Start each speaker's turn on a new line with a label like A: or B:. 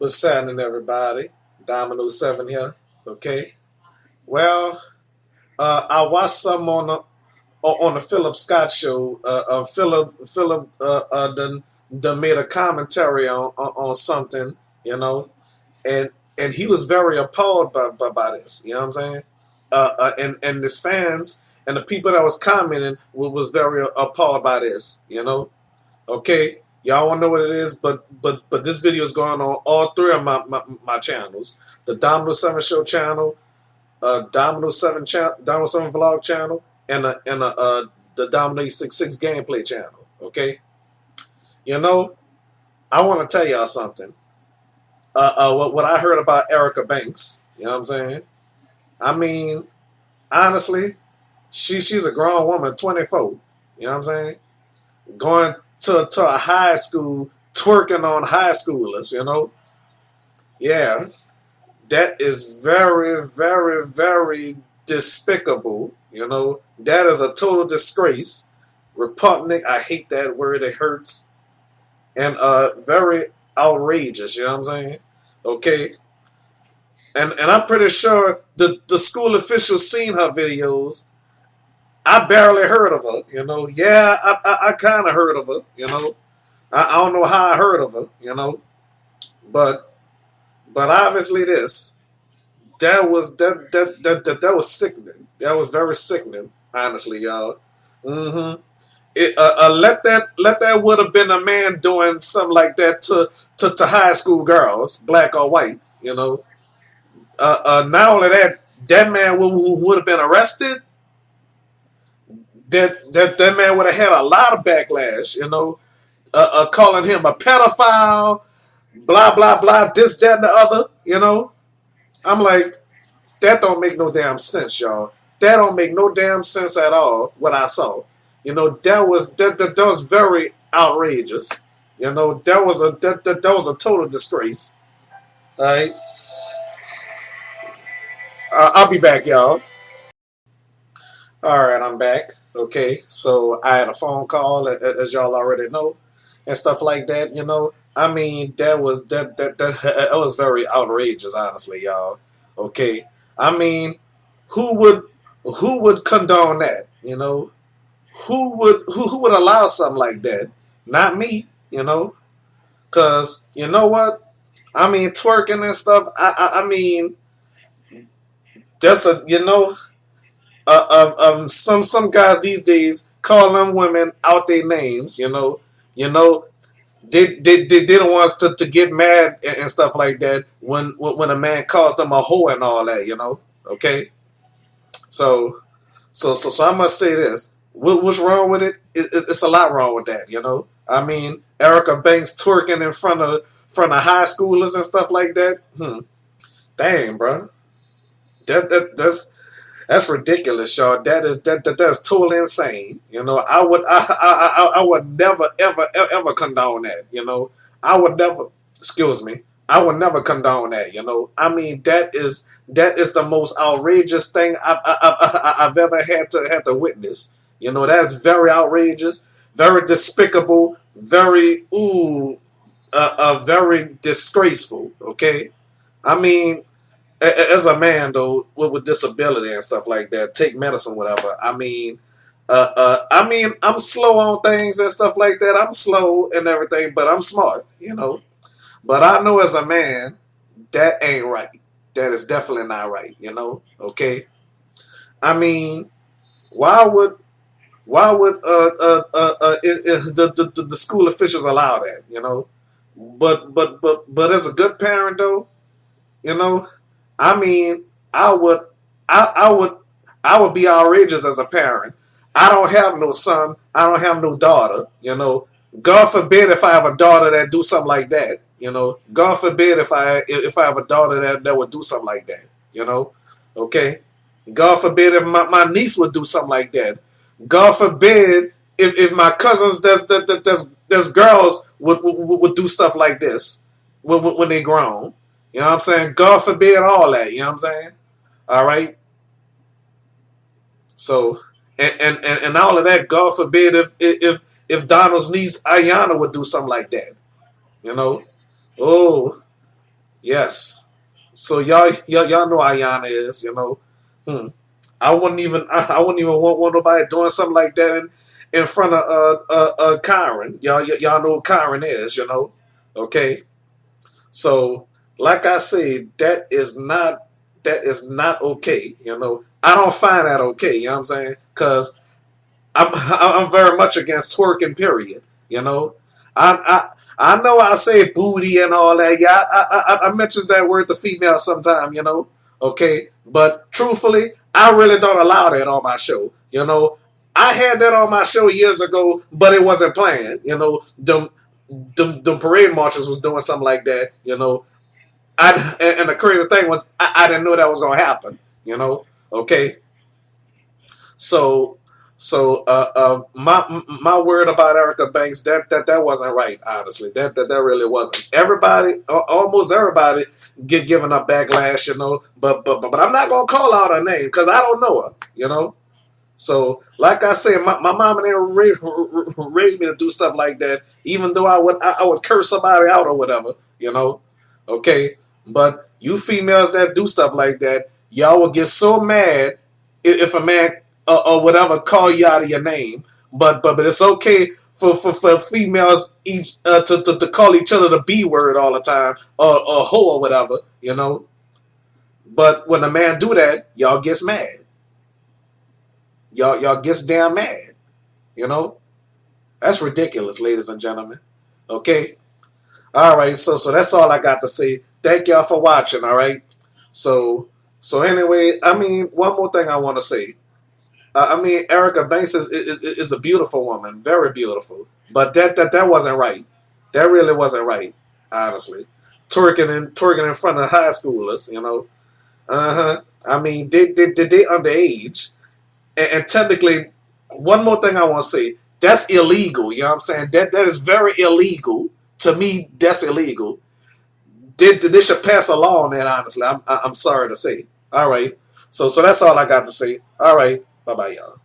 A: What's happening, everybody? Domino 7 here. Okay. Well, I watched some on the Philip Scott show. Philip done made a commentary on something, you know, and and he was very appalled by this. You know what I'm saying? And his fans and the people that was commenting was very appalled by this. Okay, y'all want to know what it is, but this video is going on all three of my channels: the Domino 7 Show channel, Domino 7 Vlog channel, and the Domino 866 Gameplay channel. Okay, you know, I want to tell y'all something. What I heard about Erica Banks. You know what I'm saying? I mean, honestly, she's a grown woman, 24. You know what I'm saying? Going to a high school, twerking on high schoolers, Yeah, that is very, very, very despicable, That is a total disgrace. Repugnant, I hate that word, it hurts. And very outrageous, you know what I'm saying? Okay. And I'm pretty sure the school officials seen her videos. I barely heard of her. Yeah, I kind of heard of her. I don't know how I heard of her. But obviously that was sickening. That was very sickening, honestly, y'all. Mm-hmm. Let that would have been a man doing something like that to high school girls, black or white. Not only that man would have been arrested. That man would have had a lot of backlash, calling him a pedophile, blah blah blah, this, that, and the other. I'm like, that don't make no damn sense, y'all. That don't make no damn sense at all. What I saw, that was very outrageous. That was a total disgrace. All right, I'll be back, y'all. All right, I'm back. Okay, so I had a phone call, as y'all already know, and stuff like that. I mean, that was very outrageous, honestly, y'all. Okay, I mean, who would who would condone that? Who would allow something like that? Not me. Cause you know what? I mean, twerking and stuff. I mean, that's a some guys these days call them women out their names. You know they the ones to get mad and stuff like that when a man calls them a hoe and all that. Okay. So I must say this. What's wrong with it? It's a lot wrong with that. I mean, Erica Banks twerking in front of high schoolers and stuff like that. Dang, bro. That's ridiculous, y'all. That's totally insane. I would never ever condone that. I would never. Excuse me. I would never condone that. I mean, that is the most outrageous thing I've ever had to witness. That's very outrageous, very despicable, very disgraceful. Okay, I mean, as a man though, with disability and stuff like that, take medicine, whatever. I mean, I'm slow on things and stuff like that. I'm slow and everything, but I'm smart. But I know as a man, that ain't right. That is definitely not right. Okay. I mean, why would the school officials allow that? But as a good parent though, you know, I mean, I would, I would, I would be outrageous as a parent. I don't have no son. I don't have no daughter. God forbid if I have a daughter that do something like that. God forbid if I have a daughter that would do something like that. Okay. God forbid if my niece would do something like that. God forbid if my cousins that's girls would do stuff like this when they grown. You know what I'm saying? God forbid all that. You know what I'm saying? All right. So and all of that. God forbid if Donald's niece Ayana would do something like that. You know. Oh. Yes. So y'all know how Yana is, you know. Hmm. I wouldn't even want nobody doing something like that in front of Kyron. Y'all know who Kyron is, you know. Okay. So like I said, that is not okay, you know. I don't find that okay, you know what I'm saying? Cause I'm very much against twerking. Period. You know, I know I say booty and all that. Yeah, I mentions that word to female sometime. You know, okay, but truthfully, I really don't allow that on my show. You know, I had that on my show years ago, but it wasn't planned. You know, them parade marchers was doing something like that. You know, and the crazy thing was I didn't know that was gonna happen. You know, okay, so my word about Erica Banks, that wasn't right. Honestly, that really wasn't. Everybody, almost everybody, get given a backlash, you know. But I'm not gonna call out her name because I don't know her, you know. So, like I said, my mom and them raised me to do stuff like that, even though I would curse somebody out or whatever, you know. Okay, but you females that do stuff like that, y'all will get so mad if a man or whatever call you out of your name. But it's okay for females each to call each other the B word all the time or hoe or whatever, you know. But when a man do that, y'all gets mad. Y'all gets damn mad. You know, that's ridiculous, ladies and gentlemen. Okay, all right. So that's all I got to say. Thank y'all for watching. All right. So so anyway, I mean, one more thing I want to say. I mean, Erica Banks is a beautiful woman, very beautiful. But that wasn't right. That really wasn't right, honestly. Twerking in front of high schoolers, you know. Uh huh. I mean, they underage. And technically, one more thing I want to say, that's illegal. You know what I'm saying? That is very illegal. To me, that's illegal. They should pass a law on that. Honestly, I'm sorry to say. All right. So that's all I got to say. All right. Bye bye, y'all.